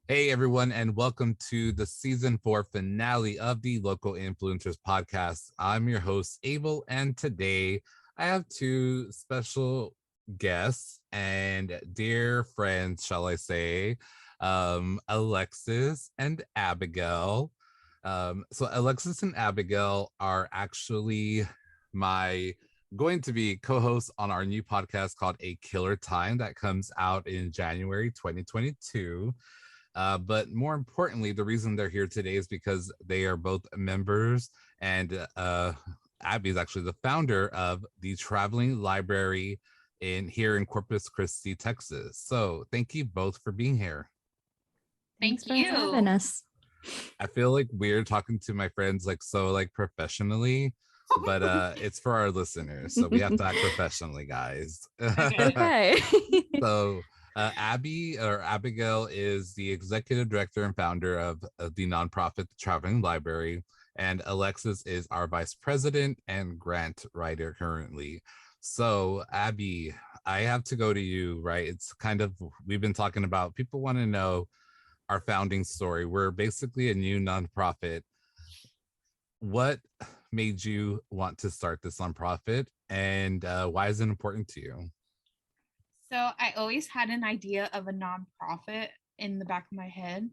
Hey, everyone, and welcome to the season 4 finale of the Local Influencers podcast. I'm your host, Abel, and today I have two special guests and dear friends, shall I say, Alexis and Abigail. So, Alexis and Abigail are actually my going to be co-hosts on our new podcast called A Killer Time that comes out in January 2022. But more importantly, the reason they're here today is because they are both members, and Abby is actually the founder of the Traveling Library here in Corpus Christi, Texas. So thank you both for being here. Thank Thanks for having you. us. I feel like weird talking to my friends like professionally, but it's for our listeners, so we have to act professionally, guys. Okay. So Abby or Abigail is the executive director and founder of the nonprofit Traveling Library, and Alexis is our vice president and grant writer currently. So Abby, I have to go to you, right? It's kind of, we've been talking about, people want to know our founding story. We're basically a new nonprofit. What made you want to start this nonprofit, and why is it important to you? So I always had an idea of a nonprofit in the back of my head.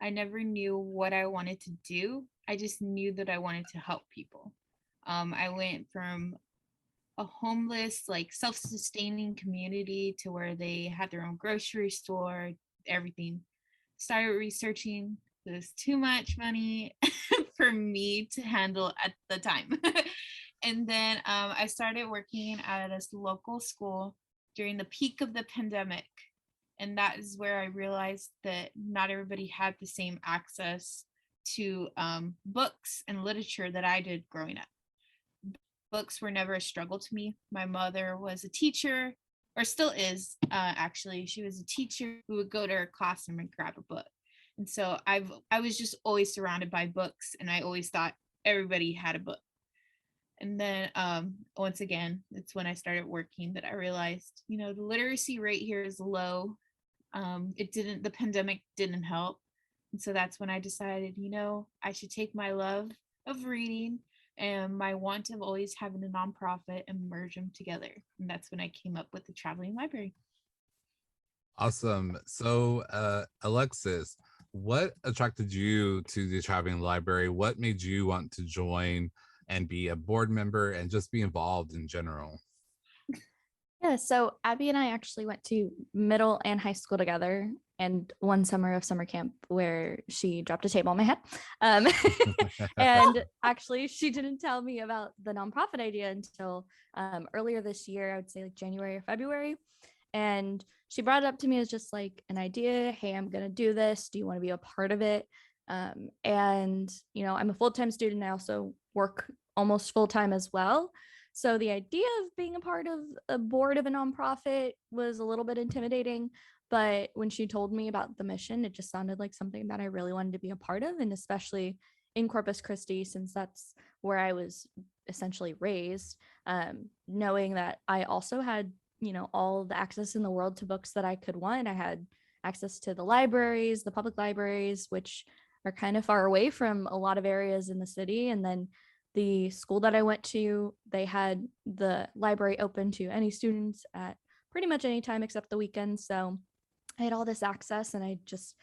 I never knew what I wanted to do. I just knew that I wanted to help people. I went from a homeless, like self-sustaining community to where they had their own grocery store, everything. Started researching. It was too much money for me to handle at the time. And then I started working at a local school during the peak of the pandemic. And that is where I realized that not everybody had the same access to books and literature that I did growing up. Books were never a struggle to me. My mother was a teacher, or still is, actually. She was a teacher who would go to her classroom and grab a book. And so I was just always surrounded by books, and I always thought everybody had a book. And then once again, it's when I started working that I realized, the literacy rate here is low. The pandemic didn't help. And so that's when I decided, I should take my love of reading and my want of always having a nonprofit and merge them together. And that's when I came up with the traveling library. Awesome. So, Alexis, what attracted you to the Traveling Library? What made you want to join and be a board member and just be involved in general? Yeah, so Abby and I actually went to middle and high school together, and one summer of summer camp where she dropped a table on my head. And actually, she didn't tell me about the nonprofit idea until earlier this year, I would say like January or February. And she brought it up to me as just like an idea. Hey, I'm going to do this. Do you want to be a part of it? And, I'm a full-time student. I also work almost full-time as well. So the idea of being a part of a board of a nonprofit was a little bit intimidating. But when she told me about the mission, it just sounded like something that I really wanted to be a part of. And especially in Corpus Christi, since that's where I was essentially raised, knowing that I also had all the access in the world to books that I could want. I had access to the libraries, the public libraries, which are kind of far away from a lot of areas in the city. And then the school that I went to, they had the library open to any students at pretty much any time except the weekends. So I had all this access, and I just,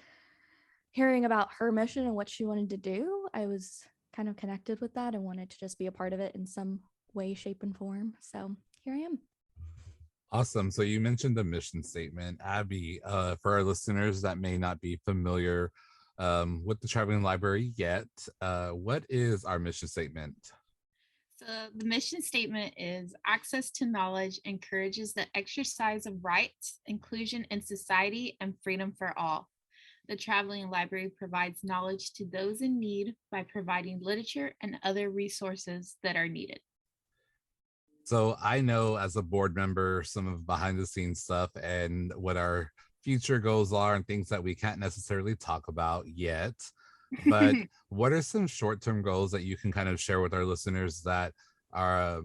hearing about her mission and what she wanted to do, I was kind of connected with that and wanted to just be a part of it in some way, shape, and form. So here I am. Awesome. So you mentioned the mission statement. Abby, for our listeners that may not be familiar with the Traveling Library yet, what is our mission statement? So the mission statement is access to knowledge encourages the exercise of rights, inclusion in society, and freedom for all. The Traveling Library provides knowledge to those in need by providing literature and other resources that are needed. So I know as a board member some of behind the scenes stuff and what our future goals are and things that we can't necessarily talk about yet. But what are some short-term goals that you can kind of share with our listeners that are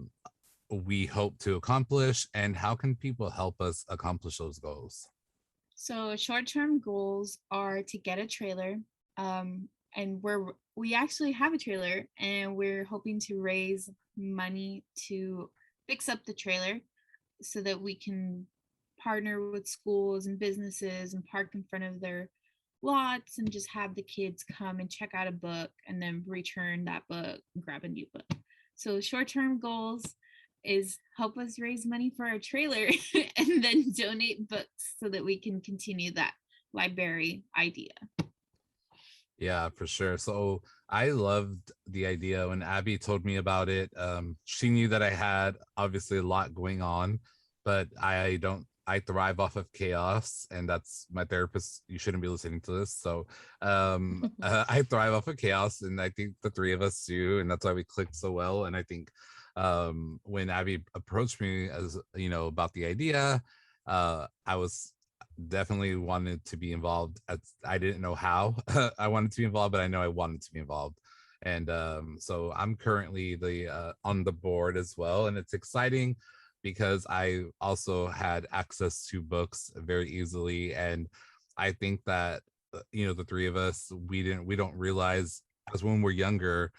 we hope to accomplish, and how can people help us accomplish those goals? So short-term goals are to get a trailer, and we actually have a trailer, and we're hoping to raise money to fix up the trailer so that we can partner with schools and businesses and park in front of their lots and just have the kids come and check out a book and then return that book and grab a new book. So short-term goals is help us raise money for our trailer and then donate books so that we can continue that library idea. Yeah, for sure. So I loved the idea when Abby told me about it. She knew that I had obviously a lot going on, but I thrive off of chaos, and that's my therapist. You shouldn't be listening to this. So I thrive off of chaos, and I think the three of us do, and that's why we clicked so well. And I think when Abby approached me as about the idea, I was definitely wanted to be involved. I didn't know how I wanted to be involved, but I know I wanted to be involved. And so I'm currently the on the board as well, and it's exciting because I also had access to books very easily. And I think that the three of us, we don't realize, as when we're younger,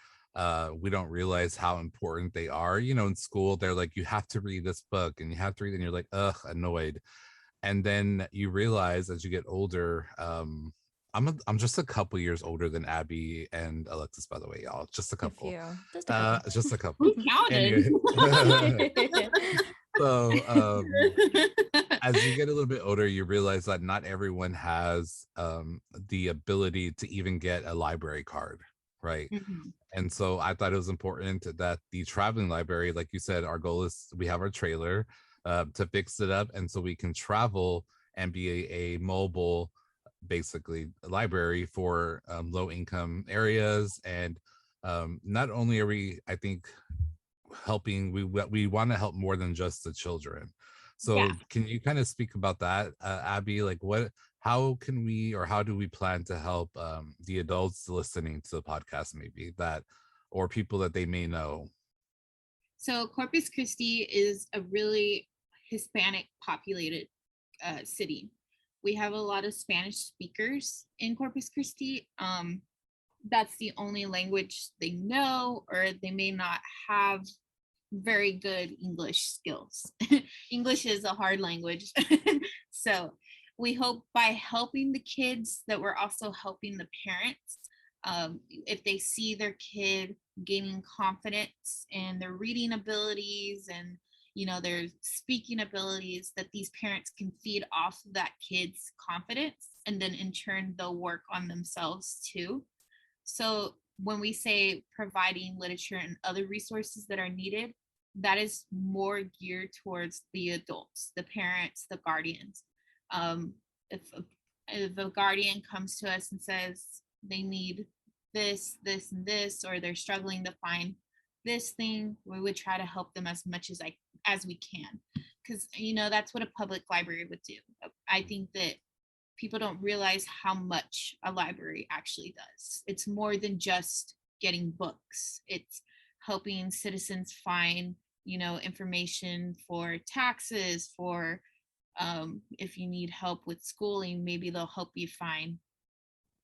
we don't realize how important they are. In school they're like, you have to read this book and you have to read it, and you're like, ugh, annoyed. And then you realize as you get older, I'm just a couple years older than Abby and Alexis, by the way, y'all. Just a couple. Just a couple. Just a couple. Who counted? So as you get a little bit older, you realize that not everyone has the ability to even get a library card, right? Mhm. And so I thought it was important that the traveling library, like you said, our goal is we have our trailer to fix it up, and so we can travel and be a mobile, basically, library for low income areas. And not only are we, I think, helping, we want to help more than just the children. So Yeah. can you kind of speak about that, Abby? Like how can we, or how do we plan to help the adults listening to the podcast, maybe, that, or people that they may know? So Corpus Christi is a really Hispanic populated city. We have a lot of Spanish speakers in Corpus Christi. That's the only language they know, or they may not have very good English skills. English is a hard language. So we hope by helping the kids that we're also helping the parents. If they see their kid gaining confidence in their reading abilities and their speaking abilities, that these parents can feed off that kid's confidence, and then in turn they'll work on themselves too. So when we say providing literature and other resources that are needed, that is more geared towards the adults, the parents, the guardians. If a guardian comes to us and says they need this, this, and this, or they're struggling to find this thing, we would try to help them as much as we can, because that's what a public library would do. I think that people don't realize how much a library actually does. It's more than just getting books. It's helping citizens find information for taxes, for if you need help with schooling, maybe they'll help you find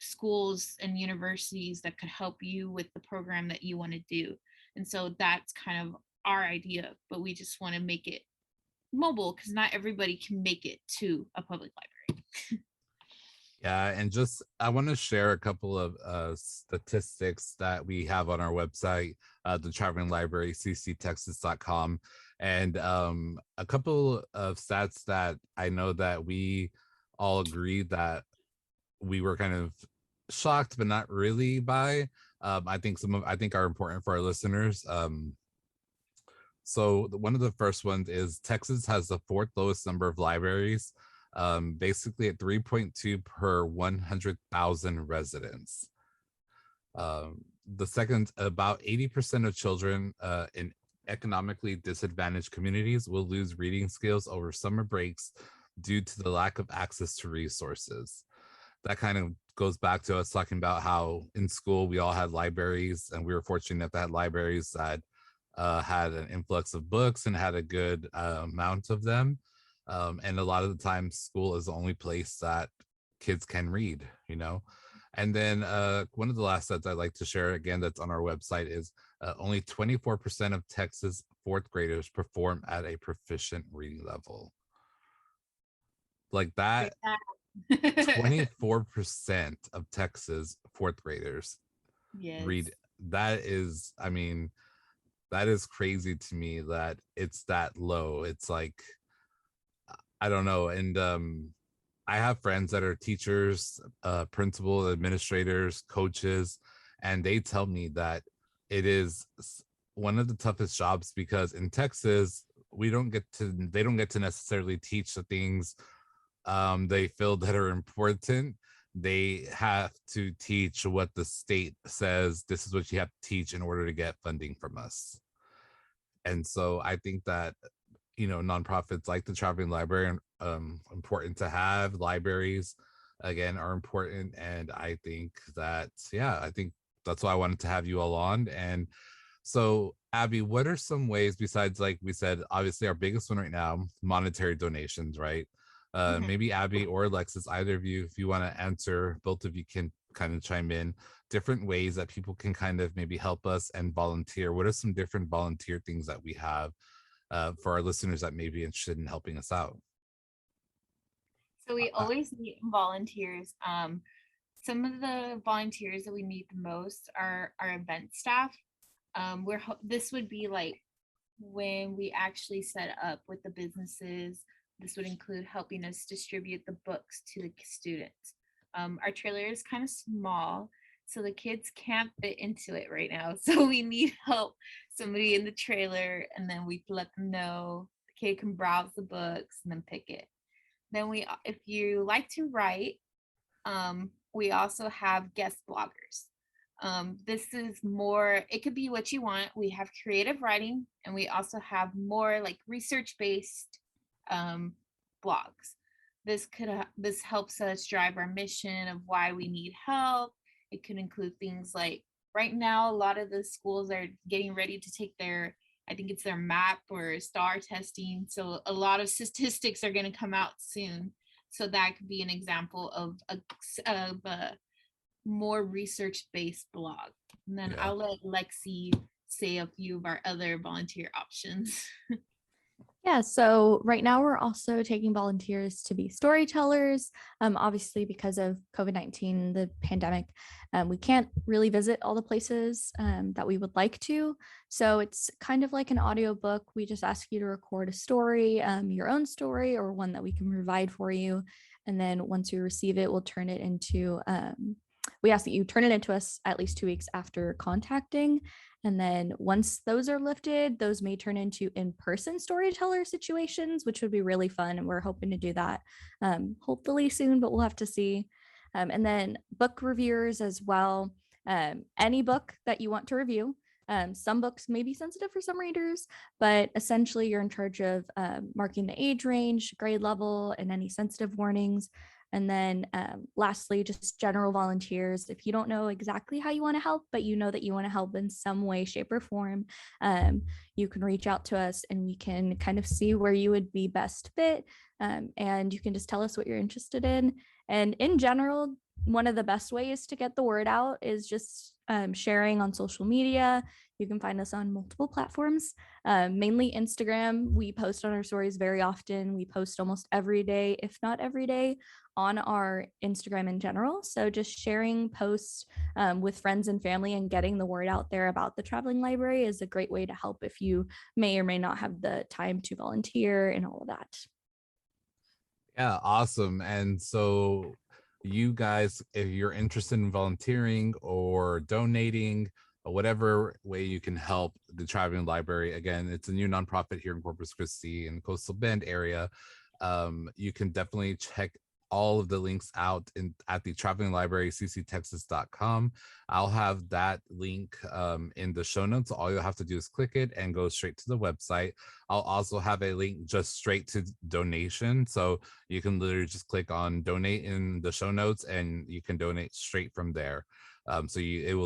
schools and universities that could help you with the program that you want to do. And so that's kind of our idea, but we just want to make it mobile because not everybody can make it to a public library. Yeah, and just I want to share a couple of statistics that we have on our website, the Traveling Library, cctexas.com, and a couple of stats that I know that we all agree that we were kind of shocked, but not really by. I think are important for our listeners. So one of the first ones is Texas has the fourth lowest number of libraries, basically at 3.2 per 100,000 residents. The second, about 80% of children in economically disadvantaged communities will lose reading skills over summer breaks due to the lack of access to resources. That kind of goes back to us talking about how in school we all had libraries, and we were fortunate that libraries that had an influx of books and had a good amount of them. And a lot of the time school is the only place that kids can read, you know. And then one of the last stats I'd like to share again that's on our website is only 24% of Texas fourth graders perform at a proficient reading level. Like that, 24% of Texas fourth graders Yes. read. That is, I mean, that is crazy to me that it's that low. It's like, I don't know. And I have friends that are teachers, principal, administrators, coaches, and they tell me that it is one of the toughest jobs because in Texas, they don't get to necessarily teach the things they feel that are important. They have to teach what the state says this is what you have to teach in order to get funding from us. And so I think that, you know, nonprofits like the Traveling Library are important to have. Libraries, again, are important. And I think that, yeah, I think that's why I wanted to have you all on. And so, Abby, what are some ways besides, like we said, obviously our biggest one right now, monetary donations, right? Maybe Abby or Alexis, either of you, if you want to answer, both of you can kind of chime in different ways that people can kind of maybe help us and volunteer. What are some different volunteer things that we have for our listeners that may be interested in helping us out? So we always need volunteers. Some of the volunteers that we need the most are our event staff. This would be like when we actually set up with the businesses. This would include helping us distribute the books to the students. Our trailer is kind of small, so the kids can't fit into it right now. So we need help, somebody in the trailer, and then we let them know the kid can browse the books and then pick it. Then if you like to write, we also have guest bloggers. This is more, it could be what you want. We have creative writing, and we also have more like research-based blogs. This helps us drive our mission of why we need help. It could include things like right now, a lot of the schools are getting ready to take their, I think it's their MAP or STAR testing. So a lot of statistics are going to come out soon. So that could be an example of a more research-based blog. And then Yeah. I'll let Lexi say a few of our other volunteer options. Yeah, so right now we're also taking volunteers to be storytellers. Obviously, because of COVID-19, the pandemic, we can't really visit all the places that we would like to. So it's kind of like an audiobook. We just ask you to record a story, your own story, or one that we can provide for you. And then once we receive it, we'll turn it into, we ask that you turn it into us at least 2 weeks after contacting. And then once those are lifted, those may turn into in-person storyteller situations, which would be really fun. And we're hoping to do that hopefully soon, but we'll have to see. And then book reviewers as well. Any book that you want to review. Some books may be sensitive for some readers, but essentially you're in charge of marking the age range, grade level, and any sensitive warnings. And then lastly, just general volunteers. If you don't know exactly how you want to help, but you know that you want to help in some way, shape, or form, you can reach out to us and we can kind of see where you would be best fit. And you can just tell us what you're interested in. And in general, one of the best ways to get the word out is just sharing on social media. You can find us on multiple platforms, mainly Instagram. We post on our stories very often. We post almost every day, if not every day, on our Instagram in general. So just sharing posts with friends and family and getting the word out there about the Traveling Library is a great way to help if you may or may not have the time to volunteer and all of that. Yeah, awesome. And so you guys, if you're interested in volunteering or donating or whatever way you can help the Traveling Library, again, it's a new nonprofit here in Corpus Christi and Coastal Bend area. You can definitely check all of the links out at the Traveling Library, cctexas.com. I'll have that link in the show notes. All you'll have to do is click it and go straight to the website. I'll also have a link just straight to donation. So you can literally just click on donate in the show notes and you can donate straight from there. I'll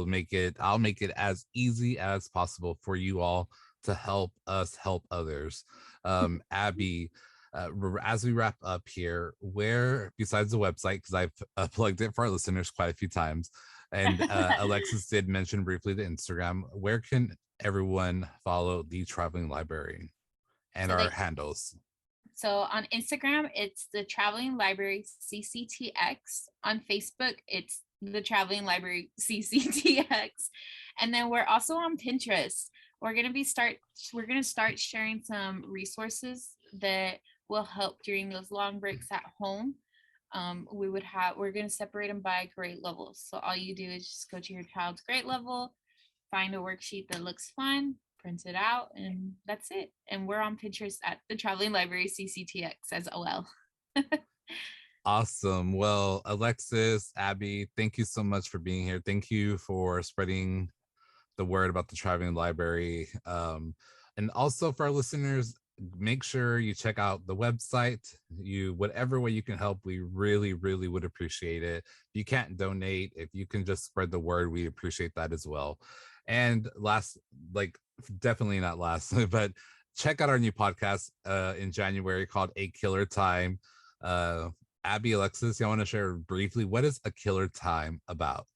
make it as easy as possible for you all to help us help others. Abby, as we wrap up here, where besides the website, because I've plugged it for our listeners quite a few times, and Alexis did mention briefly the Instagram, where can everyone follow the Traveling Library and So our they handles? So on Instagram, it's the Traveling Library CCTX. On Facebook, it's the Traveling Library CCTX. And then we're also on Pinterest. We're gonna start sharing some resources that will help during those long breaks at home. We're gonna separate them by grade levels. So all you do is just go to your child's grade level, find a worksheet that looks fun, print it out, and that's it. And we're on Pinterest at the Traveling Library CCTX as well. Awesome. Well, Alexis, Abby, thank you so much for being here. Thank you for spreading the word about the Traveling Library. And also for our listeners, make sure you check out the website. Whatever way you can help, we really, really would appreciate it. If you can't donate, if you can just spread the word, we appreciate that as well. And last, like definitely not last, but check out our new podcast in January called A Killer Time. Abby, Alexis, I want to share briefly, what is A Killer Time about?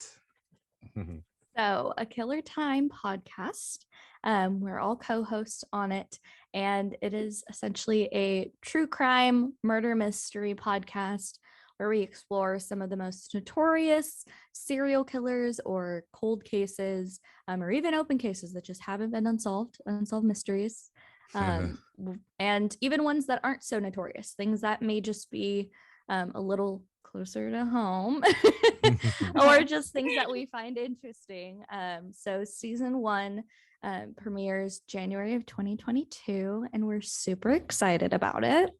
So, A Killer Time podcast. We're all co-hosts on it, and it is essentially a true crime murder mystery podcast where we explore some of the most notorious serial killers or cold cases, or even open cases that just haven't been unsolved mysteries, and even ones that aren't so notorious, things that may just be a little closer to home or just things that we find interesting. So season 1 premieres January of 2022, and we're super excited about it.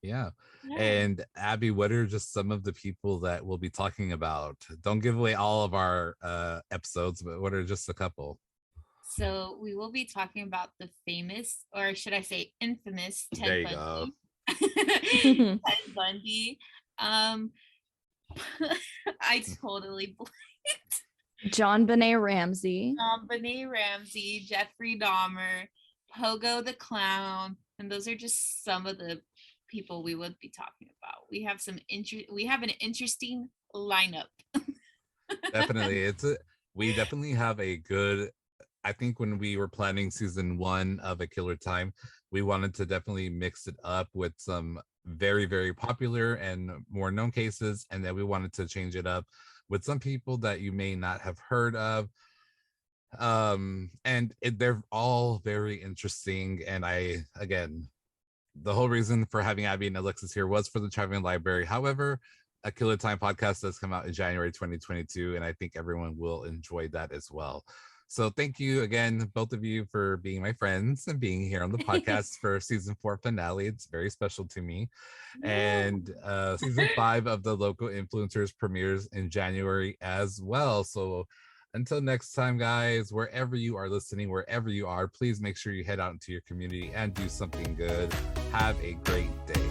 Yeah. And Abby, what are just some of the people that we'll be talking about? Don't give away all of our episodes, but what are just a couple? So we will be talking about the famous, or should I say infamous, There Ted you go. Bundy. Ted Bundy. I totally blanked. John Benet Ramsey. Benet Ramsey, Jeffrey Dahmer, Pogo the Clown, and those are just some of the people we would be talking about. We have an interesting lineup. Definitely. We definitely have a good, I think when we were planning season 1 of A Killer Time, we wanted to definitely mix it up with some very, very popular and more known cases, and then we wanted to change it up with some people that you may not have heard of. They're all very interesting, and the whole reason for having Abby and Alexis here was for the Traveling Library. However, A Killer Time podcast does come out in January 2022, and I think everyone will enjoy that as well. So thank you again, both of you, for being my friends and being here on the podcast for season 4 finale. It's very special to me. And season 5 of the Local Influencers premieres in January as well. So until next time, guys, wherever you are listening, wherever you are, please make sure you head out into your community and do something good. Have a great day.